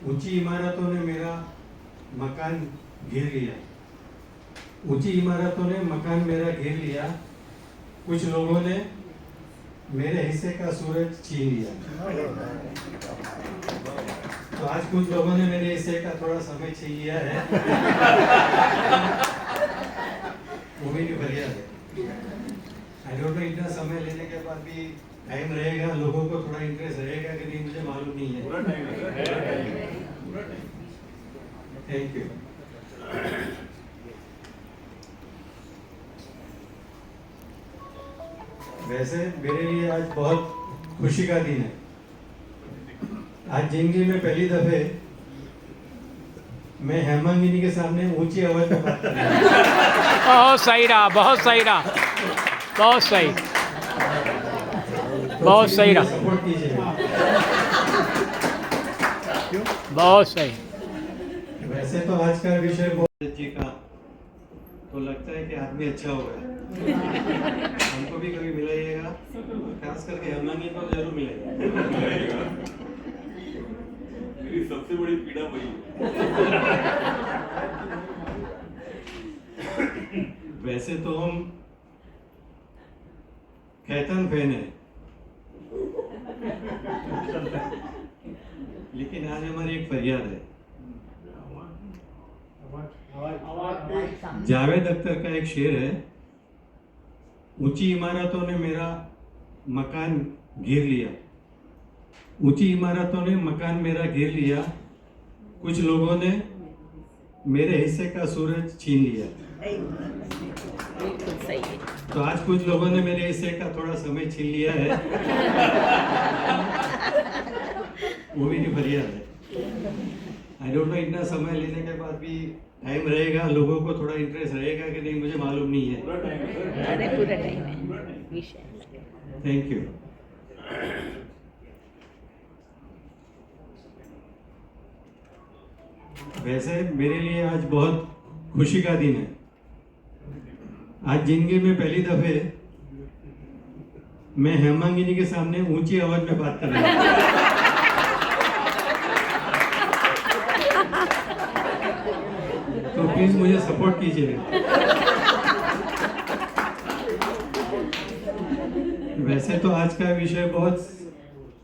ऊंची इमारतों ने मेरा मकान घेर लिया। ऊंची इमारतों ने मकान मेरा घेर लिया। कुछ लोगों ने मेरे हिस्से का सूरज छीन लिया। तो आज कुछ लोगों ने मेरे हिस्से का थोड़ा समय छीन लिया है। वो भी नहीं बढ़िया है। आई डोंट नो, इतना समय लेने के बाद भी टाइम रहेगा, लोगों को थोड़ा इंटरेस्ट रहेगा कि नहीं, मुझे मालूम नहीं है। पूरा टाइम है। Thank you. वैसे मेरे लिए आज बहुत खुशी का दिन है। आज जिंदगी में पहली दफे मैं हेमांगिनी के सामने ऊंची आवाज में बात कर रहा हूं। बहुत सही रहा, बहुत सही रहा, बहुत सही, बहुत सही रहा, सपोर्ट कीजिए। बहुत सही। वैसे तो आज का विषय बहुत जी का तो लगता है कि आदमी अच्छा होगा। हमको भी कभी मिलाइएगा, खास करके हेमांगिनी को जरूर मिलेगा। मेरी सबसे बड़ी पीड़ा वही है। वैसे तो हम कैतन फैन है, लेकिन आज हमारी एक फरियाद है। जावेद अख्तर का एक शेर है, ऊंची इमारतों ने मेरा मकान घेर लिया। ऊंची इमारतों ने मकान मेरा घेर लिया। कुछ लोगों ने मेरे हिस्से का सूरज छीन लिया। बिल्कुल सही है। तो आज कुछ लोगों ने मेरे हिस्से का थोड़ा समय छीन लिया है। वो भी नहीं बढ़िया है। आई डोंट नो, इतना समय लेने के बाद भी टाइम रहेगा, लोगों को थोड़ा इंटरेस्ट रहेगा कि नहीं, मुझे मालूम नहीं है। अरे पूरा टाइम है विषय। Thank you. वैसे मेरे लिए आज बहुत खुशी का दिन है। आज जिंदगी में पहली दफे मैं हेमांगिनी के सामने ऊंची आवाज में बात कर रहा हूं। तो प्लीज मुझे सपोर्ट कीजिए। वैसे तो आज का विषय बहुत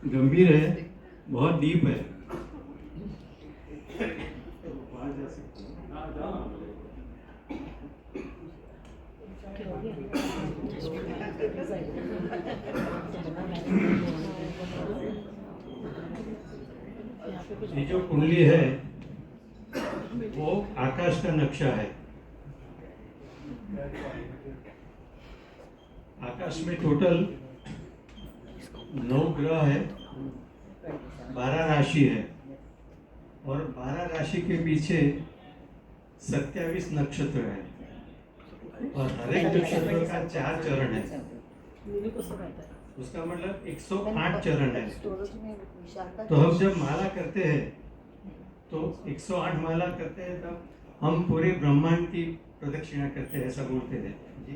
गंभीर है, बहुत डीप है। ये जो कुंडली है वो आकाश का नक्शा है। आकाश में टोटल 9 ग्रह है, 12 राशि है, और 12 राशि के पीछे 27 नक्षत्र है, और हर एक नक्षत्र का 4 चरण है। उसका मतलब 108 चरण है। तो हम जब माला करते हैं तो 108 माला करते हैं, तब हम पूरे ब्रह्मांड की प्रदक्षिणा करते हैं, ऐसा बोलते हैं। जी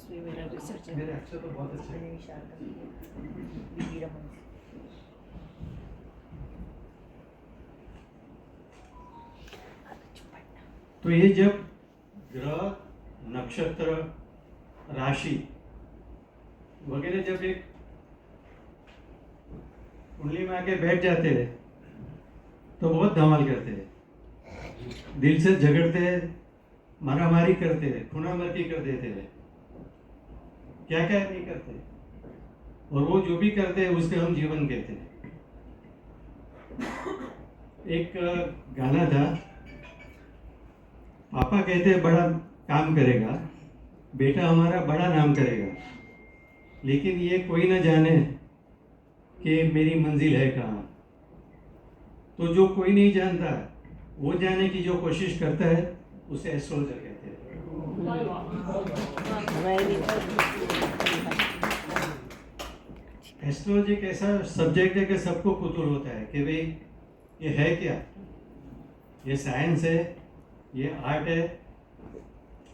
जी, मेरे अक्षर तो बहुत अच्छे हैं। तो ये जब ग्रह, नक्षत्र, राशि वगैरह जब एक कुंडली में आके बैठ जाते हैं तो बहुत धमाल करते हैं, दिल से झगड़ते हैं, मारामारी करते हैं, खूनामर्की कर देते हैं, क्या क्या नहीं करते। और वो जो भी करते हैं उसके हम जीवन कहते हैं। एक गाना था, पापा कहते हैं बड़ा काम करेगा, बेटा हमारा बड़ा नाम करेगा, लेकिन ये कोई ना जाने कि मेरी मंजिल है कहाँ। तो जो कोई नहीं जानता वो जाने की जो कोशिश करता है उसे एस्ट्रोलॉजर कहते हैं। एस्ट्रोलॉजी एक ऐसा सब्जेक्ट है कि सबको कुतूहल होता है कि भाई ये है क्या, ये साइंस है, ये आर्ट है,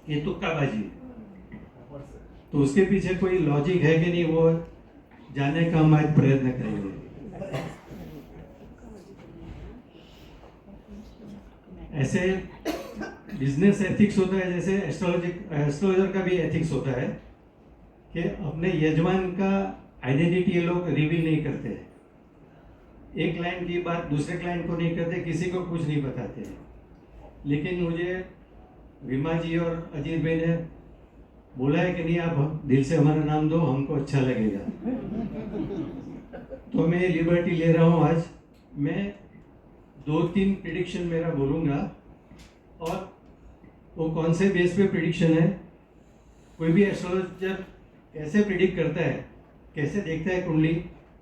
ये तुक्काबाजी है। तो उसके पीछे कोई लॉजिक है कि नहीं, वो जानने का हम आज प्रयत्न करेंगे। ऐसे बिजनेस एथिक्स होता है, जैसे एस्ट्रोलॉजर का भी एथिक्स होता है कि अपने यजमान का आइडेंटिटी ये लोग रिवील नहीं करते हैं। एक क्लाइंट की बात दूसरे क्लाइंट को नहीं करते, किसी को कुछ नहीं बताते हैं। लेकिन मुझे विमा जी और अजीत भाई ने बोला है कि नहीं, आप दिल से हमारा नाम दो, हमको अच्छा लगेगा। तो मैं लिबर्टी ले रहा हूँ आज। मैं 2-3 प्रिडिक्शन मेरा बोलूँगा, और वो कौन से बेस पे प्रिडिक्शन है, कोई भी एस्ट्रोलॉजर कैसे प्रिडिक्ट करता है, कैसे देखता है कुंडली,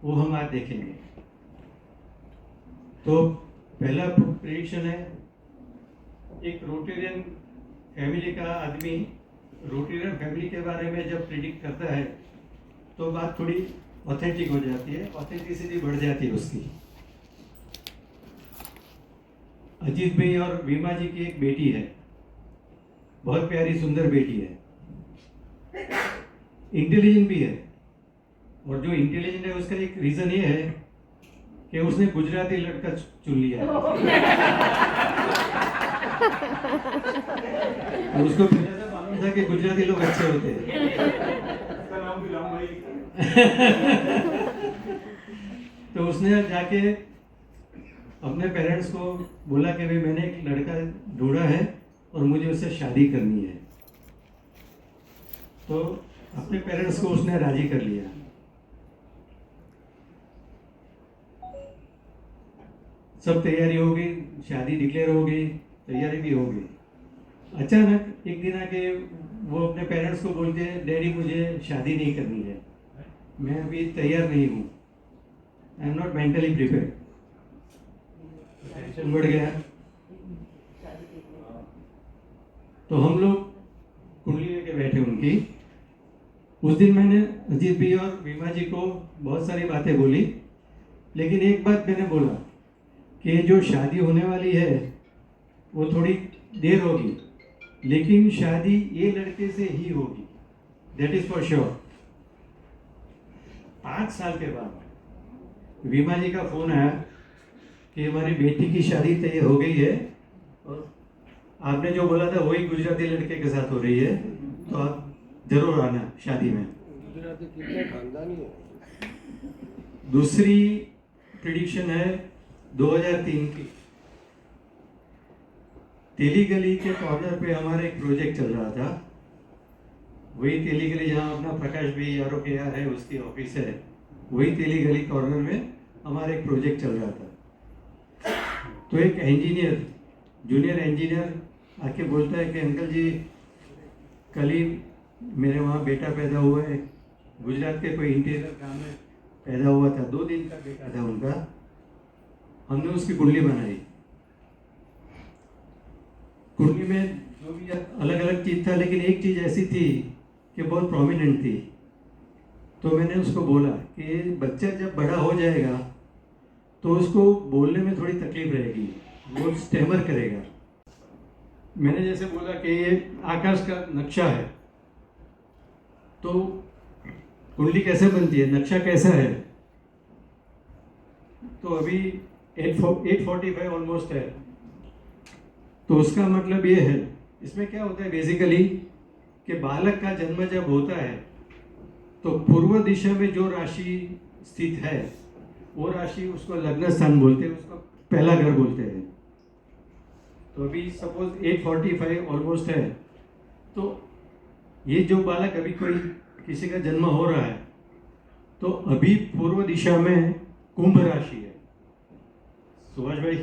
वो हम आज देखेंगे। तो पहला प्रिडिक्शन है, एक रोटेरियन फैमिली का आदमी रोटेरियन फैमिली के बारे में जब प्रिडिक्ट करता है तो बात थोड़ी ऑथेंटिक हो जाती है, ऑथेंटिसिटी बढ़ जाती है उसकी। अजीत भाई और वीमा जी की एक बेटी है, बहुत प्यारी सुंदर बेटी है, इंटेलिजेंट भी है। और जो इंटेलिजेंट है उसका एक रीजन ये है कि उसने गुजराती लड़का चुन लिया है। और उसको पहले से मालूम था कि गुजराती लोग अच्छे होते हैं। तो उसने जाके अपने पेरेंट्स को बोला कि भाई मैंने एक लड़का ढूंढा है और मुझे उससे शादी करनी है। तो अपने पेरेंट्स को उसने राजी कर लिया। सब तैयारी हो गई, शादी डिक्लेयर हो गई, तैयारी भी हो गई। अचानक एक दिन आके वो अपने पेरेंट्स को बोलते हैं, डैडी मुझे शादी नहीं करनी है, मैं अभी तैयार नहीं हूँ, I am not mentally prepared. Tension बढ़ गया। तो हम लोग कुंडली लेके बैठे उनकी। उस दिन मैंने अजीत भाई और वीमा जी को बहुत सारी बातें बोली, लेकिन एक बात मैंने बोला कि जो शादी होने वाली है वो थोड़ी देर होगी, लेकिन शादी ये लड़के से ही होगी, दैट इज फॉर श्योर। 5 साल के बाद वीमा जी का फोन आया कि हमारी बेटी की शादी तय हो गई है और आपने जो बोला था वही गुजराती लड़के के साथ हो रही है, तो आप जरूर आना शादी में। दूसरी प्रिडिक्शन है 2003 की। तेली गली के कॉर्नर पे हमारा एक प्रोजेक्ट चल रहा था। वही तेली गली जहाँ अपना प्रकाश भाई ROKR है, उसकी ऑफिस है, वही तेली गली कॉर्नर में हमारा एक प्रोजेक्ट चल रहा था। तो एक इंजीनियर, जूनियर इंजीनियर आके बोलता है कि अंकल जी, कल ही मेरे वहाँ बेटा पैदा हुआ है, गुजरात के कोई इंटीरियर गाँव में पैदा हुआ था, 2 दिन का बेटा था उनका, हमने उसकी कुंडली बनाई। कुंडली में जो भी अलग अलग चीज़ था, लेकिन एक चीज़ ऐसी थी कि बहुत प्रोमिनेंट थी। तो मैंने उसको बोला कि बच्चा जब बड़ा हो जाएगा तो उसको बोलने में थोड़ी तकलीफ रहेगी, वो स्टैमर करेगा। मैंने जैसे बोला कि ये आकाश का नक्शा है, तो कुंडली कैसे बनती है, नक्शा कैसा है। तो अभी 8:45 ऑलमोस्ट है। तो उसका मतलब ये है, इसमें क्या होता है बेसिकली कि बालक का जन्म जब होता है तो पूर्व दिशा में जो राशि स्थित है वो राशि उसको लग्न स्थान बोलते हैं, उसको पहला घर बोलते हैं। तो अभी सपोज 8:45 ऑलमोस्ट है, तो ये जो बालक अभी कोई किसी का जन्म हो रहा है, तो अभी पूर्व दिशा में कुंभ राशि है। सुभाष भाई,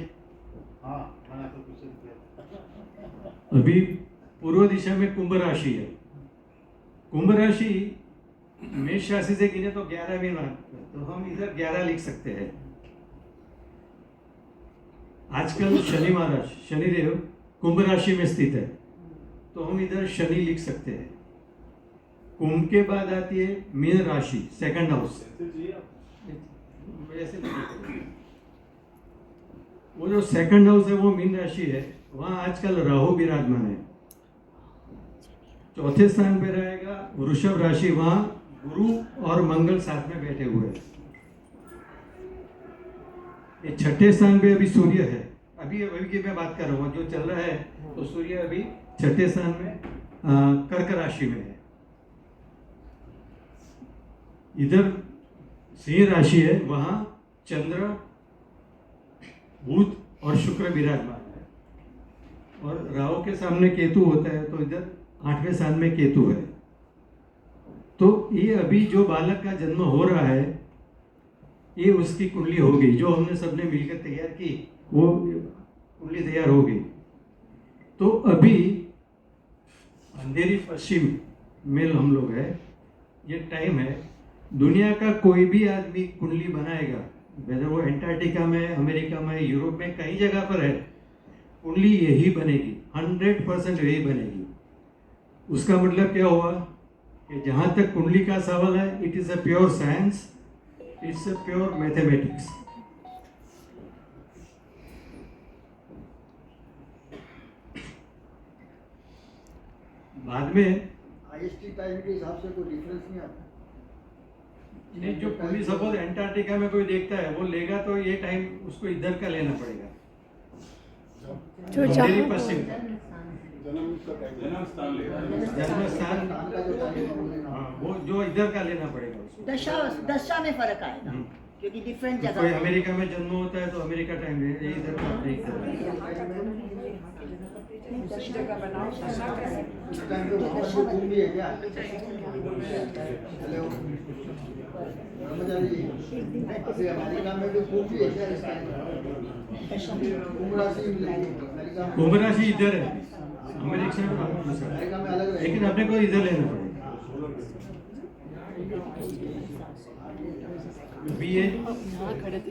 अभी पूर्व दिशा में कुंभ राशि है। कुंभ राशि मेष राशि से गिने तो 11वीं बात, तो हम इधर 11 लिख सकते हैं। आजकल शनि महाराज, शनिदेव कुंभ राशि में स्थित है, तो हम इधर शनि लिख सकते हैं। कुंभ के बाद आती है मीन राशि, सेकंड हाउस। वो जो सेकंड हाउस है वो मीन राशि है, वहाँ आजकल राहु विराजमान है। चौथे स्थान पे रहेगा वृषभ राशि, वहाँ गुरु और मंगल साथ में बैठे हुए हैं। ये छठे स्थान पे अभी सूर्य है, अभी अभी की मैं बात कर रहा हूँ, जो चल रहा है, तो सूर्य अभी छठे स्थान में कर्क राशि में है। इधर सिंह राशि है, वहां चंद्र, बुध और शुक्र विराजमान है, और राहु के सामने केतु होता है, तो इधर 8वें स्थान में केतु है। तो ये अभी जो बालक का जन्म हो रहा है, ये उसकी कुंडली हो गई, जो हमने सबने मिलकर तैयार की, वो कुंडली तैयार हो गई। तो अभी अंधेरी पश्चिम में हम लोग है, ये टाइम है। दुनिया का कोई भी आदमी कुंडली बनाएगा, वेदर वो एंटार्क्टिका में, अमेरिका में, यूरोप में, कई जगह पर है, कुंडली यही बनेगी, 100% यही बनेगी। उसका मतलब क्या हुआ कि जहाँ तक कुंडली का सवाल है, it is a pure science, it's a pure mathematics. बाद में आईएसटी टाइम के हिसाब से कोई डिफरेंस नहीं आता। ये जो कुंडली सपोज एंटार्क्टिका में कोई देखता है, वो लेगा तो ये टाइम उसको इधर का लेना पड़ेगा, अंधेरी पश्चिम का जन्म स्थान, हाँ, वो जो इधर का लेना पड़ेगा उसको। दशा में फर्क आएगा क्योंकि डिफरेंट कोई जगह अमेरिका में जन्म होता है तो अमेरिका टाइम है, ये इधर का नहीं इधर उस टाइम पे वहाँ पर कोई घूम भी है क्या? हेलो ब्रह्मचारी जी, अभी अमेरिका में कोई घूम भी है क्या इस टाइम? कुंभ राशि अमेरिका में, कुंभ राशि इधर है, अमेरिका अमेरिका में अलग है, लेकिन अपने को इधर लेना पड़ेगा। बीए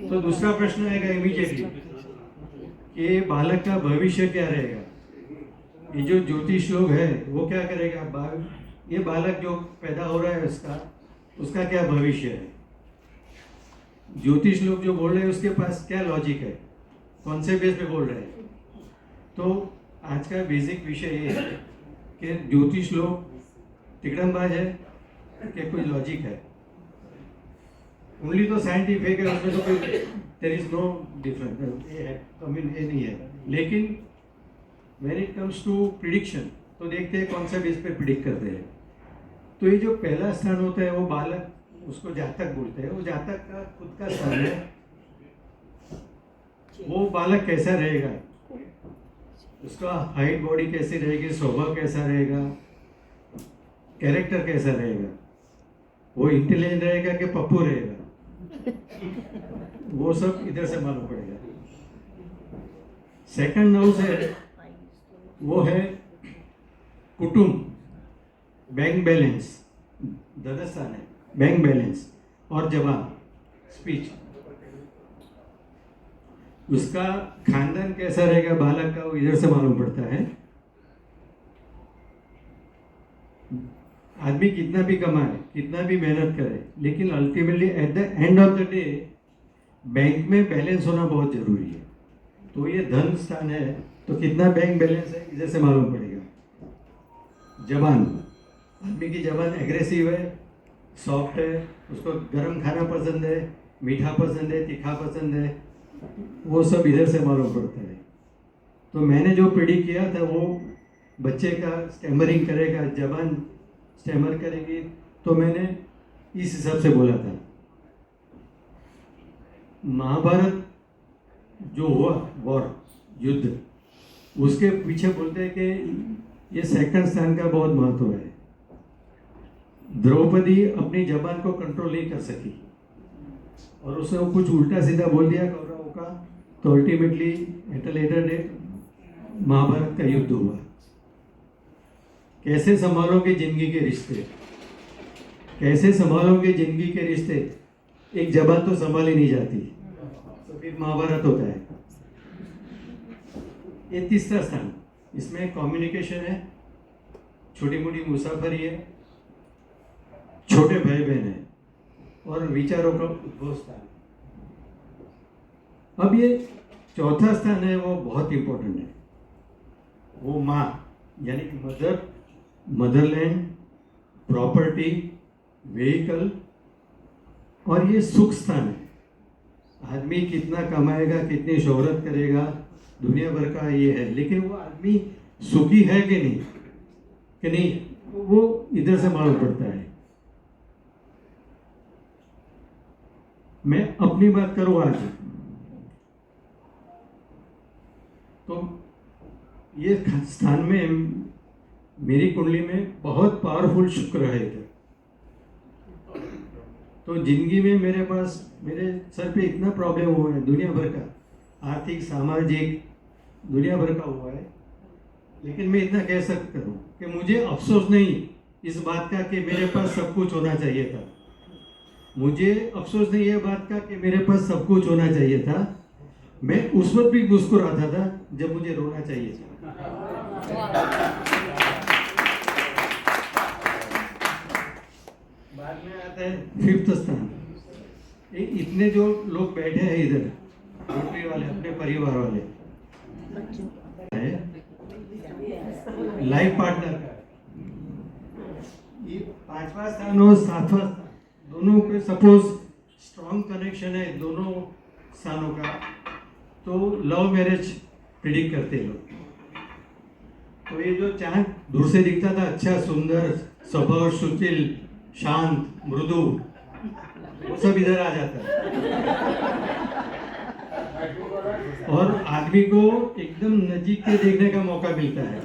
तो दूसरा प्रश्न आएगा इमीडिएटली कि बालक का भविष्य क्या रहेगा। ये जो ज्योतिष लोग है वो क्या करेगा, ये बालक जो पैदा हो रहा है उसका क्या भविष्य है। ज्योतिष लोग जो बोल रहे हैं उसके पास क्या लॉजिक है, कौन से बेस पे बोल रहे हैं। तो आज का बेसिक विषय ये है कि ज्योतिष लोग तिकड़मबाज है कि कोई लॉजिक है। ओनली तो साइंटिफिक है, उसमें तो कोई देयर इज नो डिफरेंस, ये है कम्युन ये नहीं है। लेकिन when it comes to prediction तो देखते हैं कौन सा बेस पे प्रिडिक्ट करते हैं। तो ये जो पहला स्थान होता है वो बालक, उसको जातक बोलते हैं, वो जातक का खुद का स्थान है। वो बालक कैसा रहेगा, उसका हाइट बॉडी कैसी रहेगी, स्वभाव कैसा रहेगा, कैरेक्टर कैसा रहेगा, वो इंटेलिजेंट रहेगा कि पप्पू रहेगा, वो सब इधर से मालूम पड़ेगा। सेकंड हाउस है, वो है कुटुंब, बैंक बैलेंस, धनस्थान है, बैंक बैलेंस और जवान, स्पीच। उसका खानदान कैसा रहेगा बालक का, वो इधर से मालूम पड़ता है। आदमी कितना भी कमाए, कितना भी मेहनत करे, लेकिन ultimately at the end of the day bank में बैलेंस होना बहुत जरूरी है। तो ये धन स्थान है, तो कितना बैंक बैलेंस है इधर से मालूम पड़ेगा। जवान, आदमी की जवान एग्रेसिव है, सॉफ्ट है, उसको गर्म खाना पसंद है, मीठा पसंद है, तीखा पसंद है, वो सब इधर से मालूम पड़ता है। तो मैंने जो प्रेडिक्ट किया था वो बच्चे का स्टैमरिंग करेगा, जवान स्टैमर करेगी, तो मैंने इस हिसाब से बोला था। महाभारत जो हुआ वॉर, युद्ध, उसके पीछे बोलते हैं कि ये सेकंड स्थान का बहुत महत्व है। द्रौपदी अपनी जबान को कंट्रोल नहीं कर सकी और उसने कुछ उल्टा सीधा बोल दिया कौरवों का, तो ultimately at a later date Mahabharata का युद्ध हुआ। कैसे संभालोगे जिंदगी के रिश्ते, कैसे संभालोगे जिंदगी के रिश्ते, एक जबान तो संभाली नहीं जाती, तो फिर महाभारत होता है। ये तीसरा स्थान, इसमें कम्युनिकेशन है, छोटी मोटी मुसाफरी है, छोटे भाई बहन है और विचारों का उद्भव स्थान। अब ये चौथा स्थान है, वो बहुत इंपॉर्टेंट है। वो माँ यानी कि मदर, मदरलैंड, प्रॉपर्टी, व्हीकल, और ये सुख स्थान है। आदमी कितना कमाएगा, कितनी शोहरत करेगा, दुनिया भर का ये है, लेकिन वो आदमी सुखी है कि नहीं, वो इधर से मालूम पड़ता है। मैं अपनी बात करूं आज, तो ये स्थान में मेरी कुंडली में बहुत पावरफुल शुक्र है इधर। तो जिंदगी में मेरे सर पे इतना प्रॉब्लम हुआ है, दुनिया भर का, आर्थिक सामाजिक दुनिया भर का हुआ है, लेकिन मैं इतना कह सकता हूँ कि मुझे अफसोस नहीं इस बात का कि मेरे पास सब कुछ होना चाहिए था। मुझे अफसोस नहीं है बात का कि मेरे पास सब कुछ होना चाहिए था। मैं उस वक्त भी मुस्कुराता था जब मुझे रोना चाहिए था। बाद में आता है 5th स्थान। इतने जो लोग बैठे हैं इधर, रोटरी वाले, अपने परिवार वाले, लाइफ पार्टनर का ये 5वां स्थान और 7वां स्थान, दोनों के सपोज स्ट्रॉन्ग कनेक्शन है दोनों स्थानों का, तो लव मैरिज प्रिडिक्ट करते लोग। तो ये जो चांद दूर से दिखता था अच्छा, सुंदर, स्वभाव सुशील, शांत, मृदु, वो सब इधर आ जाता है और आदमी को एकदम नजीक से देखने का मौका मिलता है।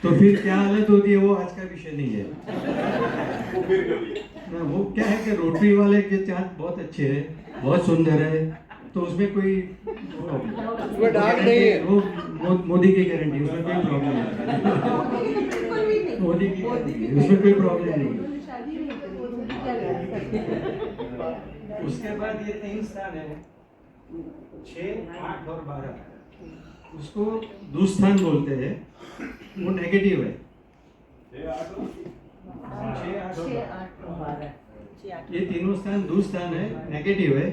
तो फिर क्या हालत होती है वो आज का विषय नहीं है ना। वो क्या है कि रोटरी वाले के चांद बहुत अच्छे हैं, बहुत सुंदर है, तो उसमें कोई डाक नहीं है। वो मोदी की गारंटी, उसमें कोई प्रॉब्लम नहीं। मोदी की गारंटी, उसमें कोई प्रॉब्लम नहीं। उसके बाद ये 3 स्थान है, 6, 8 और 12, उसको दुस्थान बोलते हैं, वो नेगेटिव है। 6, 8 और 12 ये तीनों स्थान दुस्थान है, नेगेटिव है,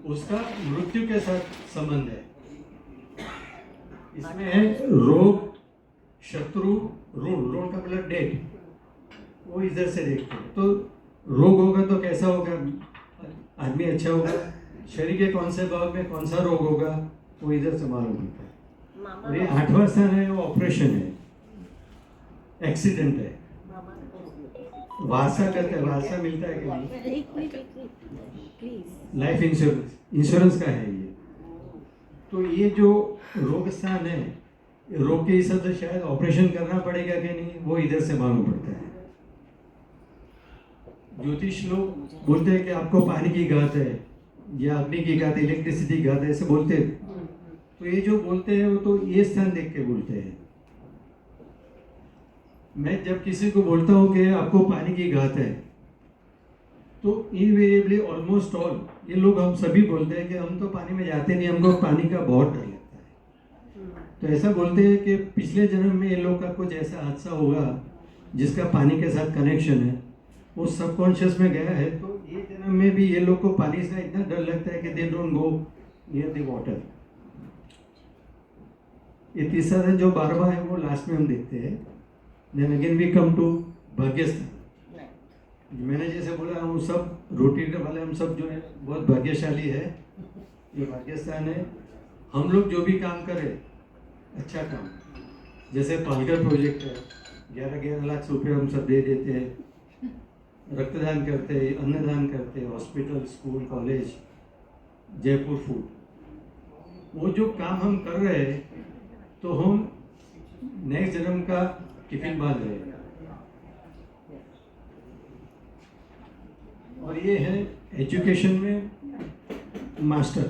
उसका मृत्यु के साथ संबंध है। इसमें है रोग, शत्रु, ऋण का मतलब डेट, वो इधर से देखते हैं। तो रोग होगा तो कैसा होगा, आदमी अच्छा होगा, शरीर के कौन से भाग में कौन सा रोग होगा वो इधर से मालूम होता है। और ये 8वां स्थान है, वो ऑपरेशन है, एक्सीडेंट है, वारसा करते हैं, वारसा मिलता है कि नहीं, लाइफ इंश्योरेंस का है ये। तो ये जो रोग स्थान है, रोग के हिसाब से शायद ऑपरेशन करना पड़ेगा कि नहीं वो इधर से मालूम पड़ता है। ज्योतिष लोग बोलते हैं कि आपको पानी की घात है या अग्नि की घात, इलेक्ट्रिसिटी की घात है, ऐसे बोलते हैं। तो ये जो बोलते हैं वो तो ये स्थान देख के बोलते हैं। मैं जब किसी को बोलता हूँ कि आपको पानी की घात है, तो इनवेरिएबली ऑलमोस्ट ऑल ये लोग, हम सभी बोलते हैं कि हम तो पानी में जाते नहीं, हमको पानी का बहुत डर लगता है। तो ऐसा बोलते हैं कि पिछले जन्म में ये लोग का कुछ ऐसा हादसा होगा जिसका पानी के साथ कनेक्शन है, वो सबकॉन्शियस में गया है। तो ये जन्म में भी ये लोग को पानी से इतना डर लगता है कि they don't go near the water. ये तीसरा दिन जो 12वां है वो लास्ट में हम देखते हैं। Then again we come to भाग्यस्थान। मैंने जैसे बोला, हम सब रोटी वाले हम सब जो है बहुत भाग्यशाली है, ये भाग्यस्थान है। हम लोग जो भी काम करें, अच्छा काम, जैसे पालघर प्रोजेक्ट है, 11-11 लाख रुपये हम सब दे देते हैं, रक्तदान करते हैं, अन्नदान करते हैं, hospital, school, college, Jaipur food, वो जो काम हम कर रहे हैं तो हम नेक्स्ट जन्म का टिफिन बांध रहे हैं। और ये है एजुकेशन में मास्टर,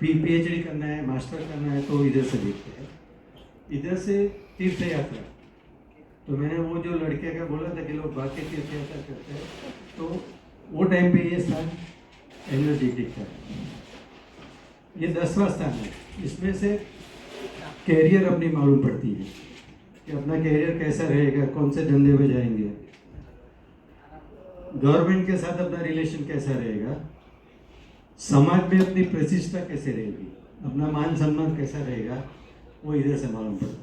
PhD करना है, मास्टर करना है, तो इधर से देखते हैं। इधर से तीर्थ यात्रा, तो मैंने वो जो लड़के का बोला था कि लोग बाकी तीर्थ यात्रा करते हैं, तो वो टाइम पे ये स्थान एनर्जेटिक था। ये 10वां स्थान है। इसमें से कैरियर अपनी मालूम पड़ती है कि अपना कैरियर कैसा रहेगा, कौन से धंधे में जाएंगे, गवर्नमेंट के साथ अपना रिलेशन कैसा रहेगा, समाज में अपनी प्रतिष्ठा कैसे रहेगी, अपना मान सम्मान कैसा रहेगा, वो इधर से मालूम पड़ता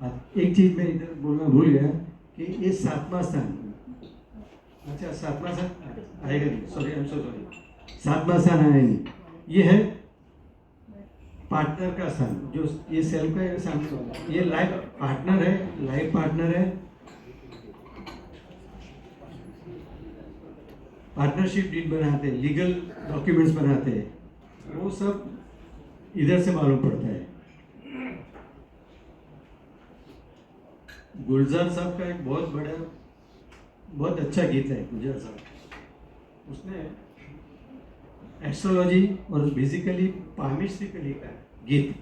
है। एक चीज मैं इधर बोलना भूल गया कि ये 7वां स्थान, अच्छा 7वां स्थान आएगा नहीं, sorry, I am so sorry, 7वां स्थान आया नहीं। ये है पार्टनर का स्थान, जो ये सेल्फ का सामने वाला, ये लाइफ पार्टनर है, लाइफ पार्टनर है। पार्टनरशिप डीड बनाते हैं, लीगल डॉक्यूमेंट्स बनाते हैं, वो सब इधर से मालूम पड़ता है। गुलजार साहब का एक बहुत अच्छा गीत है गुलजार साहब, उसने एस्ट्रोलॉजी और बेसिकली पामिस्ट्री पे लिखा है गीत।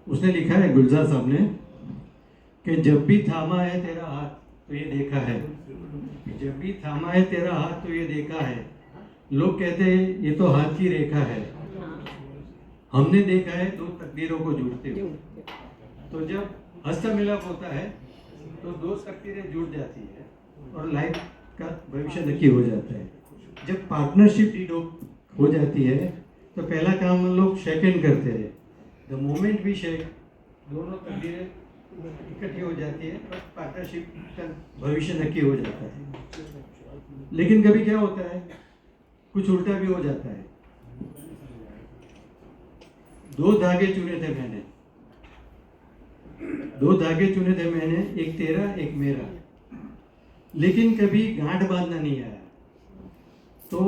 उसने लिखा है गुलजार साहब ने कि जब भी थामा है तेरा हाथ तो ये देखा है, जब भी थामा है तेरा हाथ तो ये देखा है, लोग कहते हैं ये तो हाथ की रेखा है, हमने देखा है दो तकदीरों को जुड़ते हुए। तो जब हस्तमिलाप होता है तो दो तकदीरें जुड़ जाती है और लाइफ का भविष्य नक्की हो जाता है। जब पार्टनरशिप डीड हो जाती है तो पहला काम हम लोग शेक हैंड करते हैं। द मोमेंट भी शेक, दोनों तकदीरें इकट्ठी हो जाती है और पार्टनरशिप का भविष्य नक्की हो जाता है। लेकिन कभी क्या होता है, कुछ उल्टा भी हो जाता है। दो धागे चुने थे मैंने, एक तेरा एक मेरा, लेकिन कभी गांठ बांधना नहीं आया। तो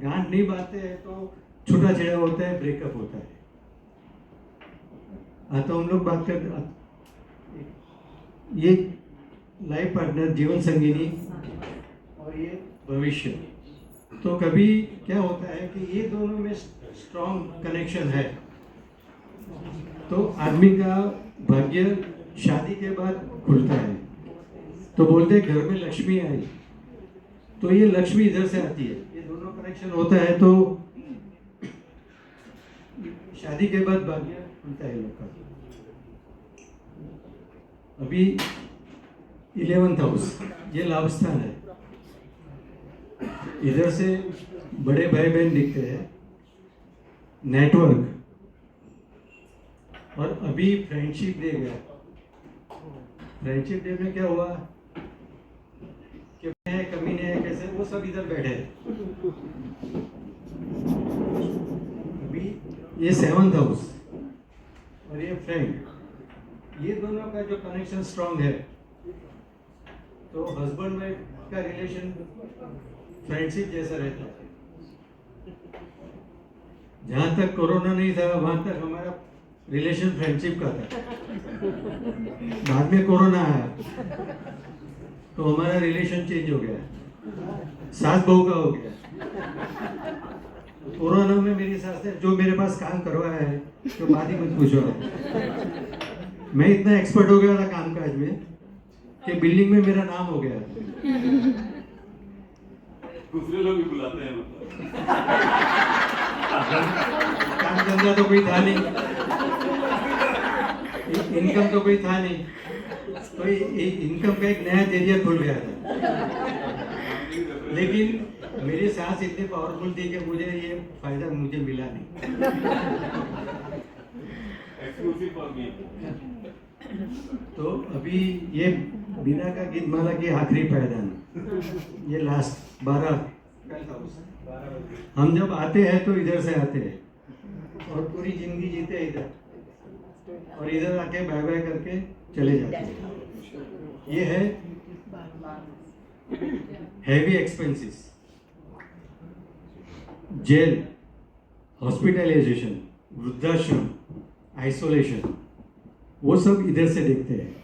गांठ नहीं बांधते हैं तो छूटा छेड़ा होता है, ब्रेकअप होता है। तो हम लोग बात कर ये लाइफ पार्टनर, जीवन संगिनी और ये भविष्य। तो कभी क्या होता है कि ये दोनों में स्ट्रॉन्ग कनेक्शन है तो आदमी का भाग्य शादी के बाद खुलता है। तो बोलते हैं घर में लक्ष्मी आई, तो ये लक्ष्मी इधर से आती है। ये दोनों कनेक्शन होता है तो शादी के बाद भाग्य खुलता है लोग का। अभी 11th हाउस ये लाभ स्थान है, इधर से बड़े भाई बहन दिखते हैं, नेटवर्क, और अभी फ्रेंडशिप डे गया। फ्रेंडशिप डे में क्या हुआ कि है कमी नहीं है, कैसे वो सब इधर बैठे हैं। अभी ये 7th हाउस और ये फ्रेंड, ये दोनों का जो कनेक्शन स्ट्रांग है तो हस्बैंड वाइफ का रिलेशन फ्रेंडशिप जैसा रहता है। जहाँ तक कोरोना नहीं था वहाँ तक हमारा रिलेशन फ्रेंडशिप का था। बाद में कोरोना आया तो हमारा रिलेशन चेंज हो गया, सास बहू का हो गया। कोरोना में मेरी सास ने जो मेरे पास काम करवाया है तो बात ही मत पूछो। मैं इतना एक्सपर्ट हो गया था कामकाज में कि बिल्डिंग में मेरा नाम हो गया। दूसरे लोग भी बुलाते हैं मतलब। काम धंधा तो कोई था नहीं, इनकम तो कोई था नहीं, तो इनकम का एक नया जरिया खुल गया था। लेकिन मेरी सास इतनी पावरफुल थी कि मुझे ये फायदा मुझे मिला नहीं। Exclusive for me. तो अभी ये बीना का गीत माला की आखिरी पैदान, ये लास्ट 12 हम जब आते हैं तो इधर से आते हैं और पूरी जिंदगी जीते हैं इधर, और इधर आके बाय बाय करके चले जाते हैं। ये है हैवी एक्सपेंसेस, जेल, हॉस्पिटलाइजेशन, वृद्धाश्रम, आइसोलेशन, वो सब इधर से देखते हैं।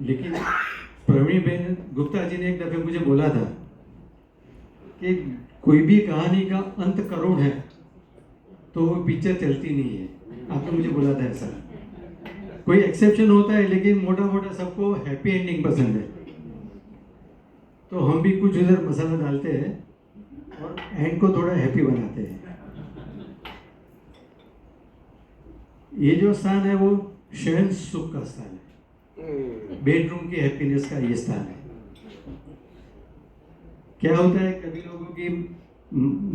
लेकिन प्रवीण गुप्ता जी ने एक दफे मुझे बोला था कि कोई भी कहानी का अंत करुण है तो वो पिक्चर चलती नहीं है। आपने मुझे बोला था ऐसा। कोई एक्सेप्शन होता है लेकिन मोटा मोटा सबको हैप्पी एंडिंग पसंद है। तो हम भी कुछ उधर मसाला डालते हैं और एंड को थोड़ा हैप्पी बनाते हैं। ये जो स्थान है वो शयन सुख का स्थान है, बेडरूम की हैप्पीनेस का ये स्थान है। क्या होता है, कभी लोगों की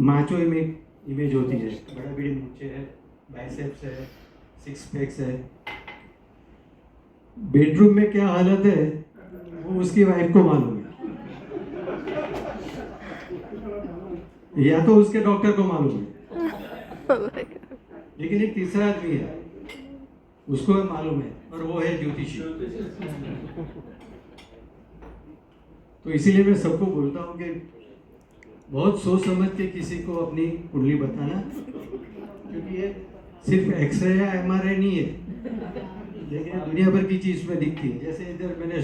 माचो इमेज होती है, बड़ा बड़ी मूछें है, बाइसेप्स है, सिक्स पैक्स है। बेडरूम में क्या हालत है वो उसकी वाइफ को मालूम है। या तो उसके डॉक्टर को मालूम है, लेकिन एक तीसरा आदमी है, उसको मालूम है, और वो है ज्योतिषी। तो इसीलिए मैं सबको बोलता हूँ कि बहुत सोच समझ के किसी को अपनी कुंडली बताना, क्योंकि ये सिर्फ एक्सरे या एमआरआई नहीं है, लेकिन दुनिया भर की चीज में दिखती है। जैसे इधर मैंने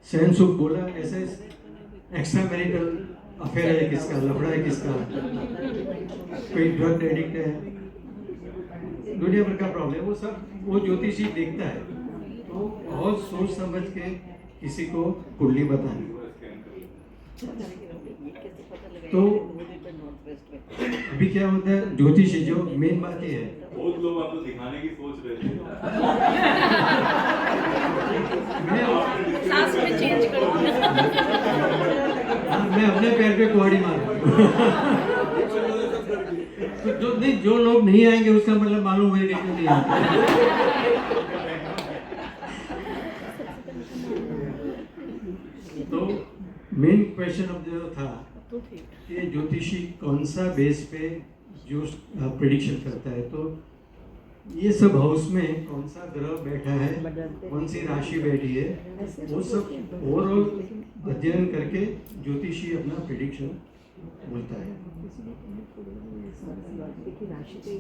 सहन सुख बोला, ऐसे एक्स्ट्रा मैरिटल अफेयर है किसका, लफड़ा है किसका, कोई ड्रग एडिक्ट है, दुनिया भर का प्रॉब्लम, वो सब वो ज्योतिषी देखता है। तो बहुत सोच समझ के किसी को कुंडली बतानी। तो अभी क्या होता है, ज्योतिषी जो मेन बात ये है, बहुत लोग आपको दिखाने की सोच रहे थे। सांस में चेंज कर मैं अपने पैर पे कुहाड़ी मार तो जो लोग नहीं आएंगे उसका मतलब मालूम है कि क्यों नहीं आते। तो मेन क्वेश्चन अब जो था कि ज्योतिषी कौन सा बेस पे जो प्रेडिक्शन करता है, तो ये सब हाउस में कौन सा ग्रह बैठा है, कौन सी राशि बैठी है, वो सब ओवरऑल अध्ययन करके ज्योतिषी अपना प्रेडिक्शन बोलता है।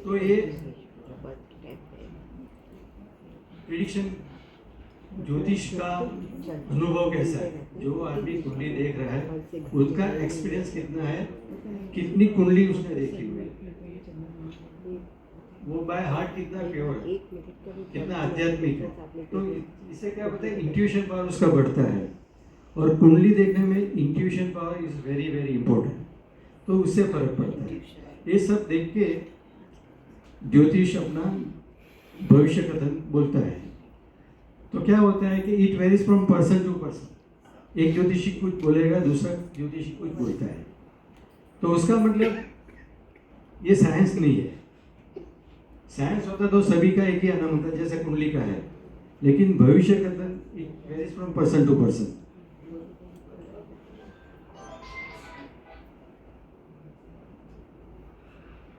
तो ये प्रेडिक्शन ज्योतिष का अनुभव कैसा है, जो आदमी कुंडली देख रहा है उसका एक्सपीरियंस कितना है, कितनी कुंडली उसने देखी हुई है, वो बाय हार्ट कितना प्योर है, कितना आध्यात्मिक है। तो इससे क्या होता है, इंट्यूशन पावर उसका बढ़ता है, और कुंडली देखने में intuition power is very very important. तो उससे फर्क पड़ता है। ये सब देख के ज्योतिष अपना भविष्य कथन बोलता है। तो क्या होता है कि it varies from person to person. एक ज्योतिषी कुछ बोलेगा, दूसरा ज्योतिषी कुछ बोलता है, तो उसका मतलब ये साइंस नहीं है। साइंस होता तो सभी का एक ही आना होता, जैसे कुंडली का है, लेकिन भविष्य कथन it varies from person to person.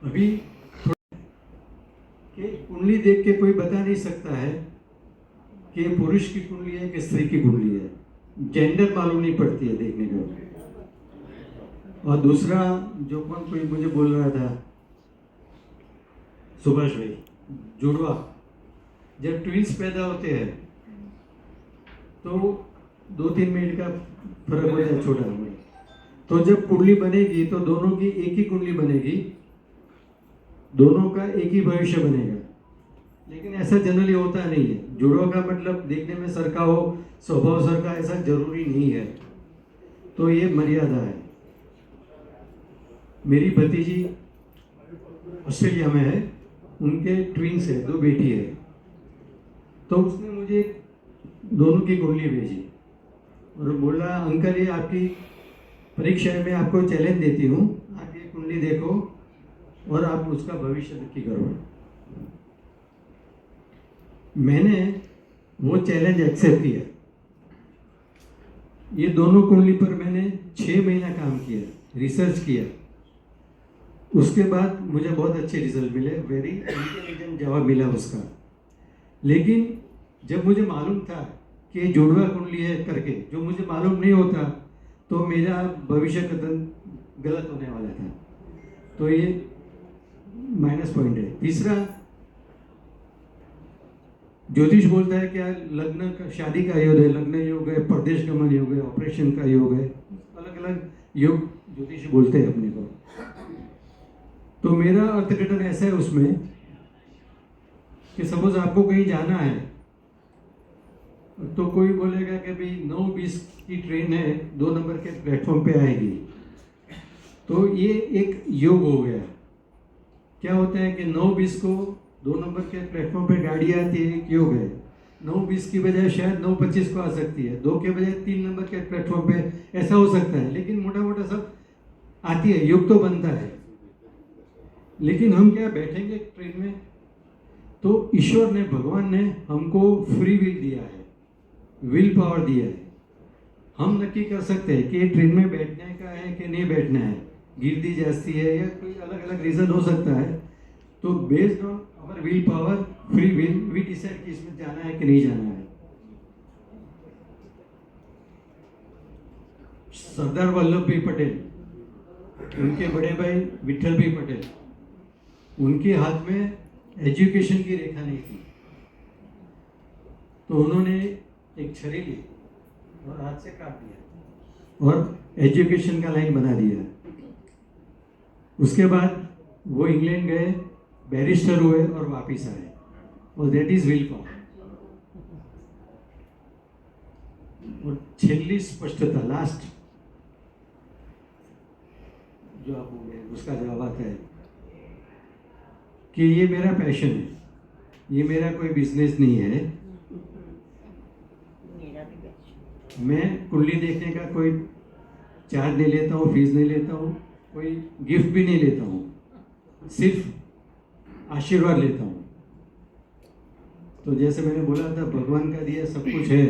अभी कि कुंडली देख के कोई बता नहीं सकता है कि पुरुष की कुंडली है कि स्त्री की कुंडली है, जेंडर मालूम नहीं पड़ती है देखने को। और दूसरा जो कोई मुझे बोल रहा था, सुभाष भाई, जुड़वा, जब ट्विंस पैदा होते हैं तो 2-3 मिनट का फर्क होता है, छोटा उम्र। तो जब कुंडली बनेगी तो दोनों की एक ही कुंडली बनेगी, दोनों का एक ही भविष्य बनेगा, लेकिन ऐसा जनरली होता नहीं है। जुड़वा का मतलब देखने में सरका हो, स्वभाव सरका, ऐसा जरूरी नहीं है। तो ये मर्यादा है। मेरी भतीजी ऑस्ट्रेलिया में है, उनके ट्विंस है, 2 बेटी है। तो उसने मुझे दोनों की कुंडली भेजी और बोला, अंकल ये आपकी परीक्षा में आपको चैलेंज देती हूँ, आप ये कुंडली देखो और आप उसका भविष्य नक्की करो। मैंने वो चैलेंज एक्सेप्ट किया। ये दोनों कुंडली पर मैंने 6 महीना काम किया, रिसर्च किया। उसके बाद मुझे बहुत अच्छे रिजल्ट मिले, वेरी इंटेलिजेंट जवाब मिला उसका। लेकिन जब मुझे मालूम था कि जुड़वा कुंडली है करके, जो मुझे मालूम नहीं होता, तो मेरा भविष्य कथन गलत होने वाला था। तो ये माइनस पॉइंट है। तीसरा, ज्योतिष बोलता है क्या लग्न का, शादी का योग है, लग्न योग है, परदेश गमन योग है, ऑपरेशन का योग है, अलग अलग योग ज्योतिष बोलते हैं अपने को। तो मेरा अर्थघटन ऐसा है उसमें कि सपोज आपको कहीं जाना है, तो कोई बोलेगा कि भाई 9:20 की ट्रेन है, 2 नंबर के प्लेटफॉर्म पे आएगी। तो ये एक योग हो गया। क्या होता है कि 9:20 को 2 नंबर के प्लेटफॉर्म पे गाड़ी आती है, एक योग है। 9:20 की बजाय शायद 9:25 को आ सकती है, 2 के बजाय 3 नंबर के प्लेटफॉर्म पे ऐसा हो सकता है। लेकिन मोटा मोटा सब आती है, योग तो बनता है। लेकिन हम क्या बैठेंगे ट्रेन में, तो ईश्वर ने, भगवान ने हमको फ्री विल दिया है, विल पावर दिया है। हम नक्की कर सकते हैं कि ये ट्रेन में बैठने का है कि नहीं बैठना है, गिरदी जाती है या कोई अलग अलग रीज़न हो सकता है। तो based on our will power, free will, we decide कि इसमें जाना है कि नहीं जाना है। सरदार वल्लभ भाई पटेल, उनके बड़े भाई विठल भाई पटेल, उनके हाथ में एजुकेशन की रेखा नहीं थी, तो उन्होंने एक छड़ी ली और हाथ से काट दिया और एजुकेशन का लाइन बना दिया। उसके बाद वो इंग्लैंड गए, बैरिस्टर हुए और वापिस आए, और दैट इज विल पावर। और छेल्ली स्पष्टता, लास्ट जो आप बोले उसका जवाब आता है कि ये मेरा पैशन है, ये मेरा कोई बिजनेस नहीं है। मेरा भी best। मैं कुंडली देखने का कोई चार्ज नहीं लेता हूँ, फीस नहीं लेता हूँ, कोई गिफ्ट भी नहीं लेता हूँ, सिर्फ आशीर्वाद लेता हूँ। तो जैसे मैंने बोला था भगवान का दिया सब कुछ है,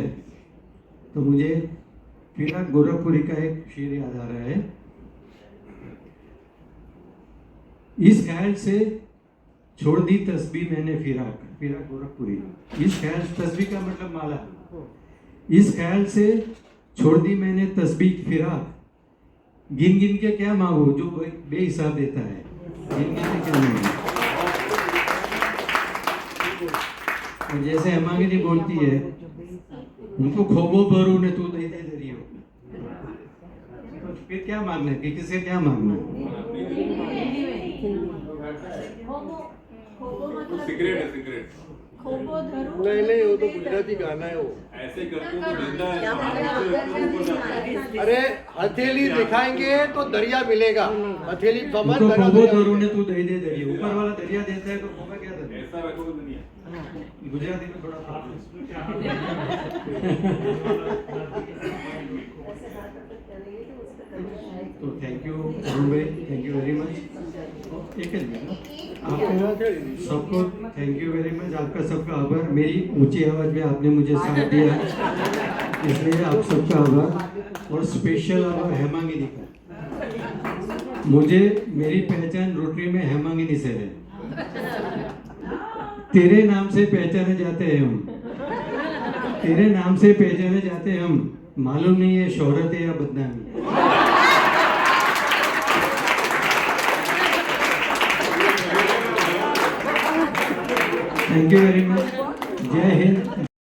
तो मुझे फिराक गोरखपुरी का एक शेर याद आ रहा है। इस ख्याल से छोड़ दी तस्बीह मैंने फिराक, फिराक गोरखपुरी। इस ख्याल, तस्बीह का मतलब माला। इस ख्याल से छोड़ दी मैंने तस्बीह फिराक, गिन गिन के क्या मांगो जो बेहिसाब देता है, गिन गिन के क्या मांगो। और जैसे हेमांगिनी बोलती है, उनको खोबो भरू ने तू दे दे दरी हो, तो फिर क्या मांगना है, किसी से क्या मांगना है? तो सिगरेट है, सिगरेट नहीं वो तो गुजराती गाना है वो। ऐसे करते हो तो जिंदा है। अरे हथेली दिखाएंगे तो दरिया मिलेगा, हथेली समझ उनको दरिया खोबो मिलेगा। भरू ने तू दे दे दरी, ऊपर वाला दरिया देता है तो खोबा क्या देता है? ऐसा रखो तो दुनिया। गुजराती में थोड़ा तो थैंक यू अरुण भाई, थैंक यू वेरी मच। एक आपको सबको थैंक यू वेरी मच, आपका सबका आभार। मेरी ऊंची आवाज में आपने मुझे साथ दिया, इसलिए आप सबका आभार। और स्पेशल आभार हेमांगिनी का। मुझे मेरी पहचान रोटरी में हेमांगिनी से है। तेरे नाम से पहचाने जाते हैं हम, तेरे नाम से पहचाने जाते हैं हम, मालूम नहीं है शोहरत है या बदनामी। Thank you very much. जय हिंद।